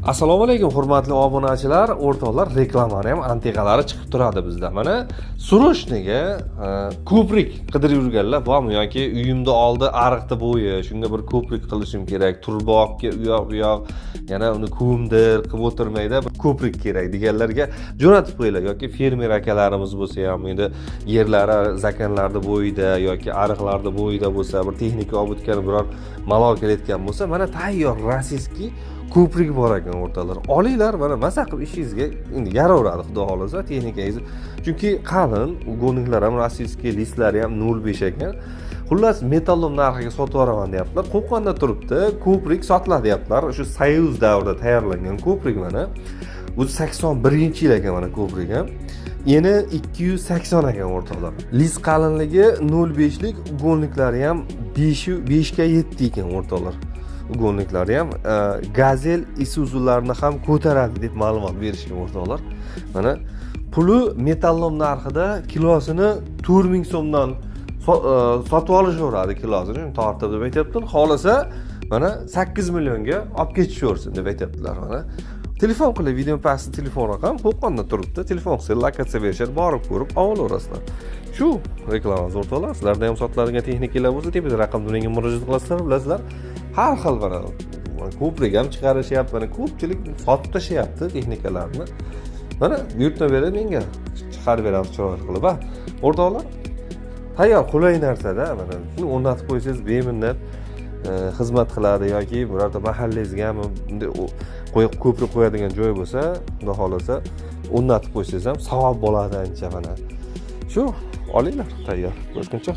Assalomu alaykum hurmatli obunachilar, o'rtoqlar, reklamani ham antiqalari chiqib turadi bizda. Mana Suroshniga ko'prik qidirib yurganlar bormi yoki uyimda oldi ariqda bo'yi, shunga bir ko'prik qilishim kerak, turbokka u yoq, yana uni ko'mdir qilib o'tirmaydi, bir ko'prik kerak deganlarga jo'natib qo'yinglar yoki fermer akalarimiz bo'lsa ham, endi yerlari zakanlarda bo'yida yoki ariqlarda bo'yida bo'lsa, bir texnika olib o'tgan biror malol kelayotgan bo'lsa, mana tayyor rossiyskiy ko'prik bor ekan o'rtoqlar. Olinglar, mana maza qilib ishingizga endi yaraveradi xudo xolasa texnikangiz. Chunki qalin, ugonliklar ham rossiyskiy, listlari ham 0.5 ekan. Xullas metallom narxiga sotib yuboraman deyaptilar. Qo'qonda turibdi, ko'prik sotiladi deyaptilar. O'sha Soyuz davrida tayyorlangan ko'prik mana. O'zi 81-yil ekan mana ko'prik ham. Eni 280 ekan o'rtoqlar. List qalinligi 0.5 lik, ugonliklari ham 5 ga 7 ekan o'rtoqlar. Ugonliklari ham Gazel Isuzularni ham ko'taradi deb ma'lumot berishgan o'rtoqlar. Mana puli metallom narxida kilosini 4000 so'mdan sotib olishaveradi kilosini. Tortib deb aytibdilar. Xolasa mana 8 millionga olib ketishaversin deb aytibdilar mana. Telefon qilib, video pastda telefon raqam Qo'qonda turibdi. Telefon qilsa, lokatsiya berishadi, borib ko'rib olaverasizlar. Shu reklama o'rtoqlar, sizlarda ham sotiladigan texnikalar bo'lsa, tepada raqamga menga murojaat qilasizlar, bilasizlar. Har xil mana ko'prik ham chiqarishyapti, mana ko'pchilik sotib tashyapti texnikalarni. Mana buyurtma berib menga chiqarib beramiz chiroyli qilib, ha. O'rtoqlar, tayyor qulay narsada mana shuni o'rnatib qo'ysangiz beminnat xizmat qiladi yoki birorta mahallangizga ham bunday qo'yib ko'prik qo'yadigan joy bo'lsa, xudo xolasa o'rnatib qo'ysangiz ham savob bo'ladi ancha mana. Shu olinglar, tayyor. Boshqacha